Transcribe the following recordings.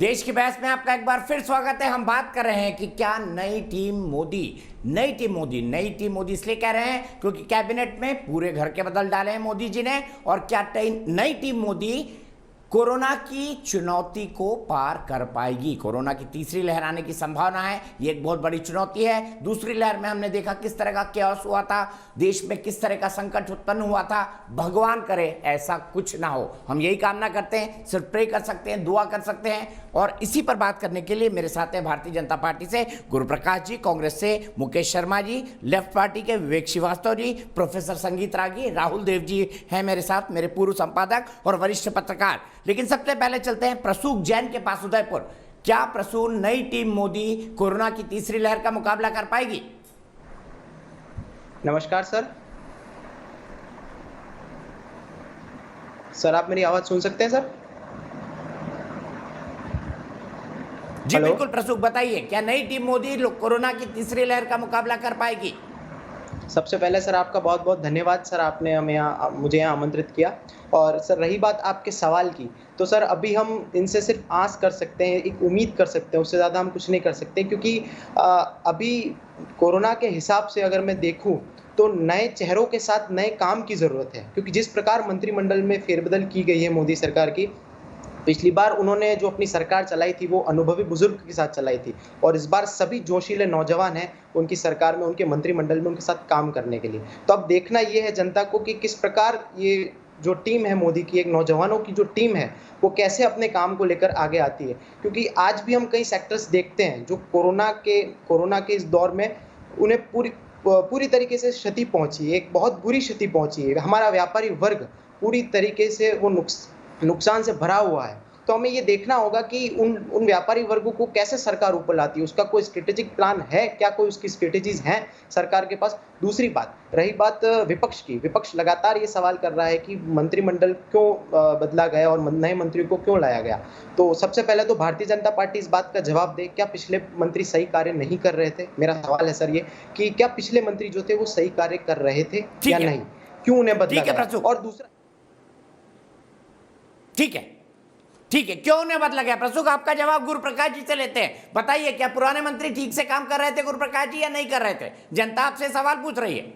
देश की बहस में आपका एक बार फिर स्वागत है। हम बात कर रहे हैं कि क्या नई टीम मोदी इसलिए कह रहे हैं क्योंकि कैबिनेट में पूरे घर के बदल डाले हैं मोदी जी ने। और क्या नई टीम मोदी कोरोना की चुनौती को पार कर पाएगी? कोरोना की तीसरी लहर आने की संभावना है, ये एक बहुत बड़ी चुनौती है। दूसरी लहर में हमने देखा किस तरह का कैओस हुआ था, देश में किस तरह का संकट उत्पन्न हुआ था। भगवान करे ऐसा कुछ ना हो, हम यही कामना करते हैं, सिर्फ प्रे कर सकते हैं, दुआ कर सकते हैं। और इसी पर बात करने के लिए मेरे साथ हैं भारतीय जनता पार्टी से गुरुप्रकाश जी, कांग्रेस से मुकेश शर्मा जी, लेफ्ट पार्टी के विवेक श्रीवास्तव जी, प्रोफेसर संगीत रागी, राहुल देव जी हैं मेरे साथ, मेरे पूर्व संपादक और वरिष्ठ पत्रकार। लेकिन सबसे पहले चलते हैं प्रसून जैन के पास उदयपुर। क्या प्रसून नई टीम मोदी कोरोना की तीसरी लहर का मुकाबला कर पाएगी? नमस्कार सर, आप मेरी आवाज सुन सकते हैं सर? जी बिल्कुल प्रसून, बताइए क्या नई टीम मोदी कोरोना की तीसरी लहर का मुकाबला कर पाएगी? सबसे पहले सर आपका बहुत बहुत धन्यवाद सर, आपने मुझे यहाँ आमंत्रित किया। और सर रही बात आपके सवाल की, तो सर अभी हम इनसे सिर्फ आस कर सकते हैं, एक उम्मीद कर सकते हैं, उससे ज़्यादा हम कुछ नहीं कर सकते। क्योंकि अभी कोरोना के हिसाब से अगर मैं देखूं तो नए चेहरों के साथ नए काम की ज़रूरत है। क्योंकि जिस प्रकार मंत्रिमंडल में फेरबदल की गई है मोदी सरकार की, पिछली बार उन्होंने जो अपनी सरकार चलाई थी वो अनुभवी बुजुर्ग के साथ चलाई थी, और इस बार सभी जोशीले नौजवान हैं उनकी सरकार में, उनके मंत्रिमंडल में उनके साथ काम करने के लिए। तो अब देखना ये है जनता को कि किस प्रकार ये जो टीम है मोदी की, एक नौजवानों की जो टीम है, वो कैसे अपने काम को लेकर आगे आती है। क्योंकि आज भी हम कई सेक्टर्स देखते हैं जो कोरोना के इस दौर में उन्हें पूरी तरीके से क्षति पहुंची है, एक बहुत बुरी क्षति पहुंची है। हमारा व्यापारी वर्ग पूरी तरीके से वो नुकसान से भरा हुआ है। तो हमें ये देखना होगा कि उन व्यापारी वर्गों को कैसे सरकार ऊपर लाती है, उसका कोई स्ट्रेटेजिक प्लान है क्या, कोई उसकी स्ट्रेटेजीज हैं सरकार के पास। दूसरी बात, रही बात विपक्ष की, विपक्ष लगातार ये सवाल कर रहा है कि मंत्रिमंडल क्यों बदला गया और नए मंत्रियों को क्यों लाया गया। तो सबसे पहले तो भारतीय जनता पार्टी इस बात का जवाब दे, क्या पिछले मंत्री सही कार्य नहीं कर रहे थे? मेरा सवाल है सर ये कि क्या पिछले मंत्री जो थे वो सही कार्य कर रहे थे या नहीं, क्यों उन्हें बदला गया? और दूसरा, ठीक है, क्यों उन्हें बदला गया? प्रसून आपका जवाब गुरुप्रकाश जी से लेते हैं। बताइए क्या पुराने मंत्री ठीक से काम कर रहे थे गुरुप्रकाश जी, या नहीं कर रहे थे? जनता आपसे सवाल पूछ रही है।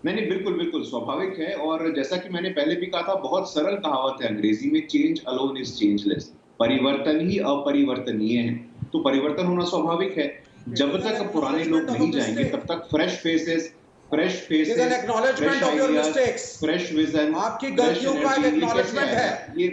नहीं, बिल्कुल स्वाभाविक है। और जैसा कि मैंने पहले भी कहा था, बहुत सरल कहावत है अंग्रेजी में, चेंज अलोन इज चेंजलेस। परिवर्तन ही अपरिवर्तनीय है, तो परिवर्तन होना स्वाभाविक है। जब तक पुराने लोग नहीं जाएंगे तब तक फ्रेश फेसेस, फ्रेश विजन, आपकी गलतियों का एक्नॉलेजमेंट है। ये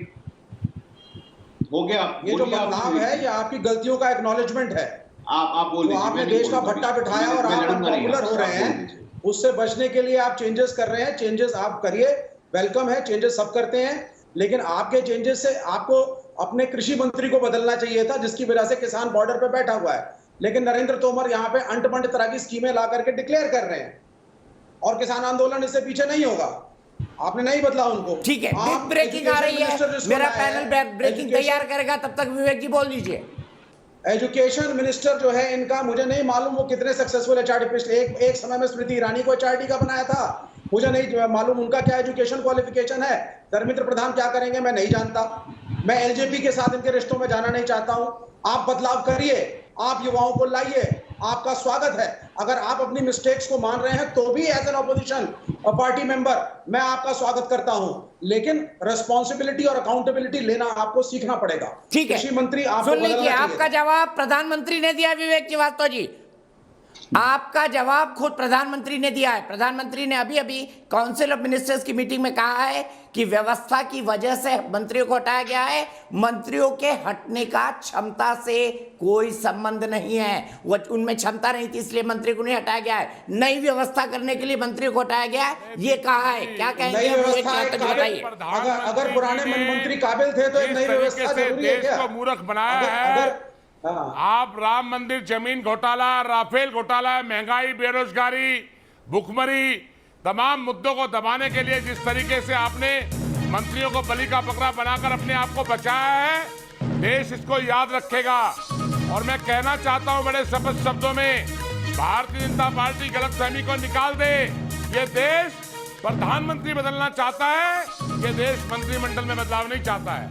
हो गया, ये जो बदलाव है ये आपकी गलतियों का एक्नॉलेजमेंट है। आप बोल दीजिए, आपने देश का भट्टा बिठाया और आप पॉपुलर हो रहे हैं, उससे बचने के लिए आप चेंजेस कर रहे हैं। चेंजेस आप करिए, वेलकम है, चेंजेस सब करते हैं। लेकिन आपके चेंजेस से आपको अपने कृषि मंत्री को बदलना चाहिए था, जिसकी वजह से किसान बॉर्डर पे बैठा हुआ है। लेकिन नरेंद्र तोमर यहाँ पे अंट-बंट तरह की स्कीमें ला करके डिक्लेयर कर रहे हैं, और किसान आंदोलन इससे पीछे नहीं होगा। आपने नहीं बदला उनको। ठीक है, बिग ब्रेकिंग आ रही है, मेरा पैनल ब्रेकिंग तैयार करेगा, तब तक विवेक जी बोल लीजिए। एजुकेशन मिनिस्टर जो है इनका, मुझे नहीं मालूम वो कितने सक्सेसफुल एचआरडी, एक समय में स्मृति ईरानी को एचआरडी का बनाया था, मुझे नहीं मालूम उनका क्या एजुकेशन क्वालिफिकेशन है। धर्मेंद्र प्रधान क्या करेंगे मैं नहीं जानता। मैं एलजेपी के साथ इनके रिश्तों में जाना नहीं चाहता हूं। आप बदलाव करिए, आप युवाओं को लाइए, आपका स्वागत है। अगर आप अपनी मिस्टेक्स को मान रहे हैं तो भी as an opposition party member मैं आपका स्वागत करता हूं, लेकिन रिस्पांसिबिलिटी और अकाउंटेबिलिटी लेना आपको सीखना पड़ेगा। ठीक है, कृषि मंत्री आपको सुन लीजिए, आपका जवाब प्रधानमंत्री ने दिया। विवेक श्रीवास्तव जी, आपका जवाब खुद प्रधानमंत्री ने दिया है। प्रधानमंत्री ने अभी काउंसिल ऑफ मिनिस्टर्स की मीटिंग में कहा है कि व्यवस्था की वजह से मंत्रियों को हटाया गया है। मंत्रियों के हटने का क्षमता से कोई संबंध नहीं है, वो उनमें क्षमता नहीं थी इसलिए मंत्री को नहीं हटाया गया है। नई व्यवस्था करने के लिए मंत्रियों को हटाया गया है, ये कहा है। क्या कहेंगे बताइए? अगर पुराने मंत्री काबिल थे तो एक नई व्यवस्था जरूरी है क्या? मूर्ख बनाया है आप। राम मंदिर, जमीन घोटाला, राफेल घोटाला, महंगाई, बेरोजगारी, भुखमरी, तमाम मुद्दों को दबाने के लिए जिस तरीके से आपने मंत्रियों को बलि का बकरा बनाकर अपने आप को बचाया है, देश इसको याद रखेगा। और मैं कहना चाहता हूं बड़े स्पष्ट शब्दों में, भारतीय जनता पार्टी गलतफहमी को निकाल दे। ये देश प्रधानमंत्री बदलना चाहता है, ये देश मंत्रिमंडल में बदलाव नहीं चाहता है।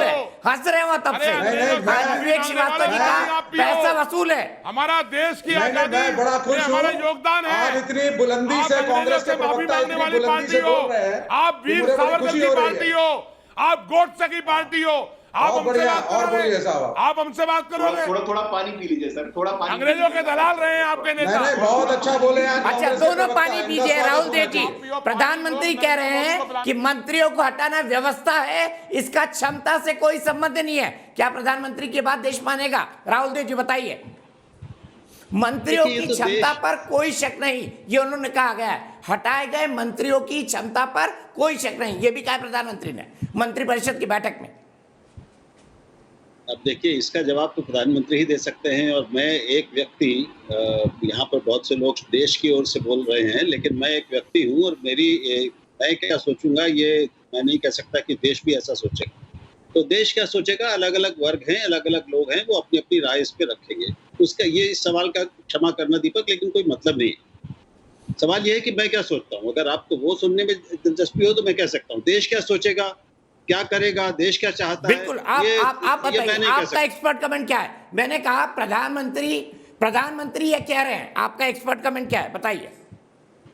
वसूल है, हंस रहे हो तब अरे से। अंग्रेजों से हाँ, माफी विवेक मांगने श्रीवास्तव वाले जी नहीं, का आप भी हो। पैसा वसूल है। हमारा देश की नहीं, आजादी मैं बड़ा खुश में हूं। हमारा योगदान है। आज इतनी बुलंदी आप से अंग्रेजों कांग्रेस से के माफी प्रवक्ता मांगने इतनी वाली बुलंदी पार्टी से हो, बोल रहे हैं आप कि वीर मुझे बड़ी सावरकर खुशी की हो रही पार्टी है। हो, आप गोडसे की पार्टी हो, आप और हमसे बढ़िया, बात और करोगे? बढ़िया साहब। आप हमसे बात करोगे? थोड़ा थोड़ा पानी पी लीजिए सर, थोड़ा पानी अंग्रेजों के दलाल रहे हैं आपके नहीं नेता। नहीं, बहुत अच्छा बोले आज अच्छा, कांग्रेस के दोनों प्रवक्ता, पानी इनका पीजिए। स्वागत राहुल होना देव जी, चाहिए। प्रधानमंत्री कह रहे हैं कि मंत्रियों को हटाना व्यवस्था है, इसका क्षमता से कोई संबंध नहीं है। क्या प्रधानमंत्री की बात देश मानेगा? राहुल देव जी बताइए। मंत्रियों देखिए, ये की तो क्षमता देश- पर कोई शक नहीं, ये उन्होंने कहा गया है। हटाए गए मंत्रियों की क्षमता पर कोई शक नहीं, ये भी कहा प्रधानमंत्री ने मंत्रिपरिषद की बैठक में। अब देखिए, इसका जवाब तो प्रधानमंत्री ही दे सकते हैं, और मैं एक व्यक्ति, यहाँ पर बहुत से लोग देश की ओर से बोल रहे हैं, लेकिन मैं एक व्यक्ति हूँ और मैं क्या सोचूंगा ये मैं नहीं कह सकता कि देश भी ऐसा सोचेगा। तो देश क्या सोचेगा, अलग अलग वर्ग हैं, अलग अलग लोग हैं, वो अपनी अपनी राय इस पे रखेंगे। उसका ये इस सवाल का क्षमा करना दीपक, लेकिन कोई मतलब नहीं है। सवाल ये है कि मैं क्या सोचता हूँ। अगर आपको वो सुनने में दिलचस्पी हो तो मैं कह सकता हूँ देश क्या सोचेगा, क्या करेगा, देश क्या चाहता है। बिल्कुल, आप ये बताइए, मैं नहीं कह आपका सकता। एक्सपर्ट कमेंट क्या है? मैंने कहा प्रधानमंत्री ये कह रहे हैं, आपका एक्सपर्ट कमेंट क्या है बताइए।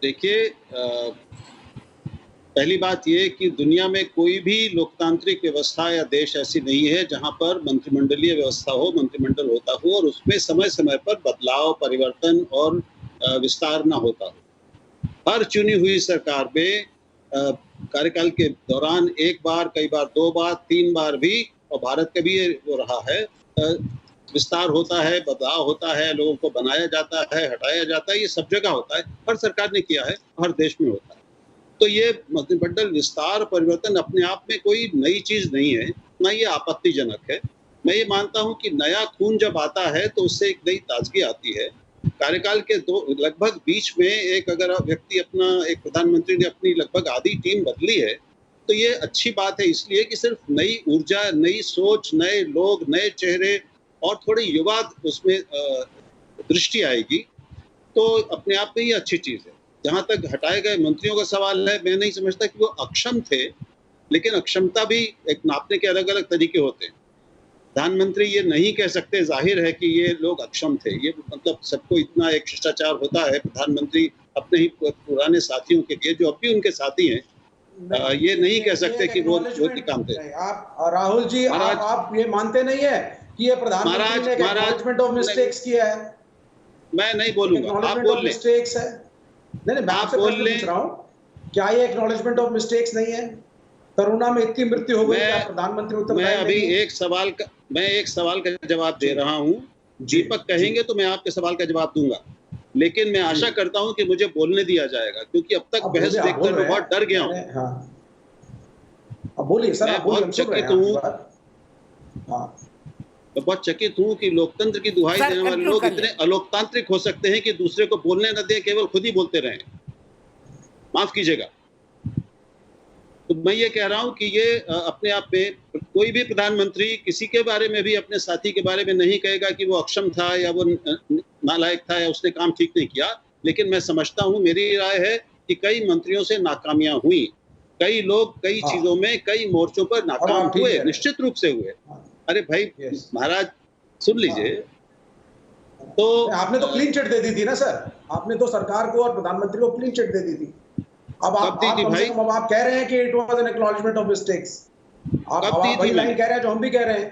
देखिए, पहली बात ये कि दुनिया में कोई भी लोकतांत्रिक व्यवस्था या देश ऐसी नहीं है जहां पर मंत्रिमंडलीय व्यवस्था हो, मंत्रिमंडल होता हो और उसमें समय समय पर बदलाव, परिवर्तन और विस्तार ना होता हो। हर चुनी हुई सरकार में कार्यकाल के दौरान एक बार, कई बार 2 बार, 3 बार भी, और भारत का भी ये हो रहा है, विस्तार होता है, बदलाव होता है, लोगों को बनाया जाता है, हटाया जाता है, ये सब जगह होता है, हर सरकार ने किया है, हर देश में होता है। तो ये मंत्रिमंडल विस्तार, परिवर्तन अपने आप में कोई नई चीज नहीं है, ना ये आपत्तिजनक है। मैं ये मानता हूं कि नया खून जब आता है तो उससे एक नई ताजगी आती है। कार्यकाल के लगभग बीच में एक प्रधानमंत्री ने अपनी लगभग आधी टीम बदली है, तो ये अच्छी बात है, इसलिए कि सिर्फ नई ऊर्जा, नई सोच, नए लोग, नए चेहरे और थोड़ी युवा उसमें दृष्टि आएगी, तो अपने आप में ये अच्छी चीज है। जहां तक हटाए गए मंत्रियों का सवाल है, मैं नहीं समझता कि वो अक्षम थे, लेकिन अक्षमता भी एक नापने के अलग अलग तरीके होते हैं। प्रधानमंत्री ये नहीं कह सकते, जाहिर है कि ये लोग अक्षम थे, ये मतलब सबको इतना एक शिष्टाचार होता है। प्रधानमंत्री अपने ही पुराने साथियों के लिए, जो अब भी उनके साथी हैं, ये नहीं कह सकते कि वो काम थे। आप राहुल जी, आप ये मानते नहीं है कि ये प्रधानमंत्री ने एक्नॉलेजमेंट ऑफ मिस्टेक्स किया है? मैं नहीं बोलूंगा, आप बोल लें। मिस्टेक्स है? नहीं, मैं आपसे प्रश्न पूछ रहा हूँ, क्या ये एक्नॉलेजमेंट ऑफ मिस्टेक्स नहीं है? कोरोना में इतनी मृत्यु हो गई, क्या प्रधानमंत्री उत्तर? मैं अभी एक सवाल का जवाब दे रहा हूँ। दीपक कहेंगे तो मैं आपके सवाल का जवाब दूंगा, लेकिन मैं आशा करता हूं कि मुझे बोलने दिया जाएगा, क्योंकि अब तक बहस देखकर मैं बहुत डर गया हूं। अब बोलिए सर, मैं बहुत चकित हूं, मैं बहुत चकित हूं कि लोकतंत्र की दुहाई देने वाले लोग इतने अलोकतांत्रिक हो सकते हैं कि दूसरे को बोलने न दें, केवल खुद ही बोलते रहें। माफ कीजिएगा। तो मैं ये कह रहा हूं कि ये अपने आप में कोई भी प्रधानमंत्री किसी के बारे में भी, अपने साथी के बारे में नहीं कहेगा कि वो अक्षम था या वो नालायक था या उसने काम ठीक नहीं किया। लेकिन मैं समझता हूं, मेरी राय है कि कई मंत्रियों से नाकामियां हुई, कई लोग कई चीजों में, कई मोर्चों पर नाकाम हुए, निश्चित रूप से हुए। अरे भाई महाराज सुन लीजिए, तो आपने तो क्लीन चिट दे दी थी ना सर, आपने तो सरकार को और प्रधानमंत्री को क्लीन चिट दे दी थी। अब आप कह रहे हैं कि it was an acknowledgement of mistakes. आप वही लाइन कह रहे हैं जो हम भी कह रहे हैं।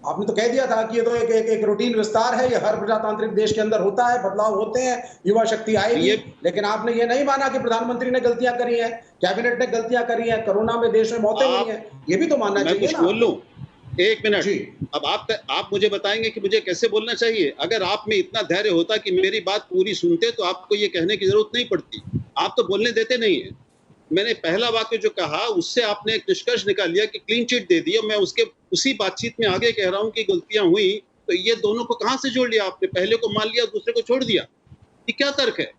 आपने तो कह दिया था कि ये तो एक रूटीन विस्तार है, ये हर प्रजातांत्रिक देश के अंदर होता है, बदलाव होते हैं, युवा शक्ति आएगी। लेकिन आपने ये नहीं माना कि प्रधानमंत्री ने गलतियां करी हैं, कैबिनेट ने गलतियां करी हैं, कोरोना में देश में मौतें हुई हैं, ये भी तो मानना चाहिए ना। मैं कुछ बोल लूं, एक मिनट। अब आप मुझे बताएंगे कि मुझे कैसे बोलना चाहिए। अगर आप में इतना धैर्य होता कि मेरी बात पूरी सुनते तो आपको ये कहने की जरूरत नहीं पड़ती। आप तो बोलने देते नहीं है। मैंने पहला वाक्य जो कहा उससे आपने एक निष्कर्ष निकाल लिया कि क्लीन चिट दे दी, और मैं उसी बातचीत में आगे कह रहा हूं कि गलतियां हुई। तो ये दोनों को कहां से जोड़ लिया आपने? पहले को मान लिया, दूसरे को छोड़ दिया। ये क्या तर्क है?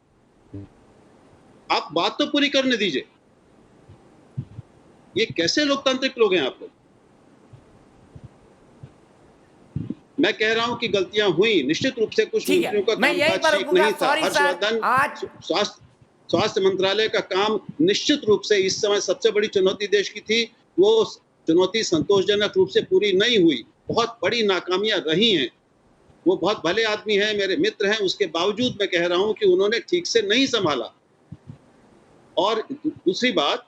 आप बात तो पूरी करने दीजिए। ये कैसे लोकतांत्रिक लोग हैं आप लोग? मैं कह रहा हूं कि गलतियां हुई, निश्चित रूप से कुछ मंत्रियों का कामकाज ठीक नहीं था। हर्षवर्धन, स्वास्थ्य मंत्रालय का काम निश्चित रूप से इस समय सबसे बड़ी चुनौती देश की थी, वो चुनौती संतोषजनक रूप से पूरी नहीं हुई। बहुत बड़ी नाकामियां रही हैं। वो बहुत भले आदमी हैं, मेरे मित्र हैं, उसके बावजूद मैं कह रहा हूं कि उन्होंने ठीक से नहीं संभाला। और दूसरी बात,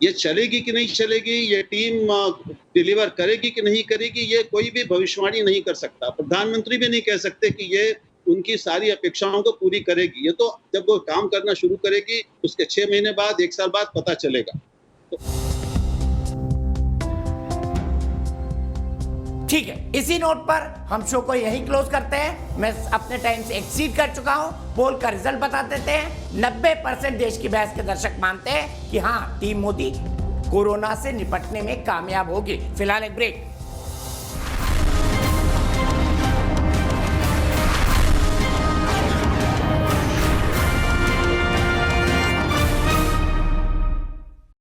ये चलेगी कि नहीं चलेगी, ये टीम डिलीवर करेगी कि नहीं करेगी, ये कोई भी भविष्यवाणी नहीं कर सकता। प्रधानमंत्री भी नहीं कह सकते कि ये उनकी सारी अपेक्षाओं को पूरी करेगी। ये तो जब वो काम करना शुरू करेगी उसके 6 महीने बाद, 1 साल बाद पता चलेगा। ठीक है, इसी नोट पर हम शो को यही क्लोज करते हैं। मैं अपने टाइम से एक्सीड कर चुका हूं। पोल का रिजल्ट बता देते हैं। 90% देश की बहस के दर्शक मानते हैं कि हाँ, टीम मोदी कोरोना से निपटने में कामयाब होगी। फिलहाल एक ब्रेक।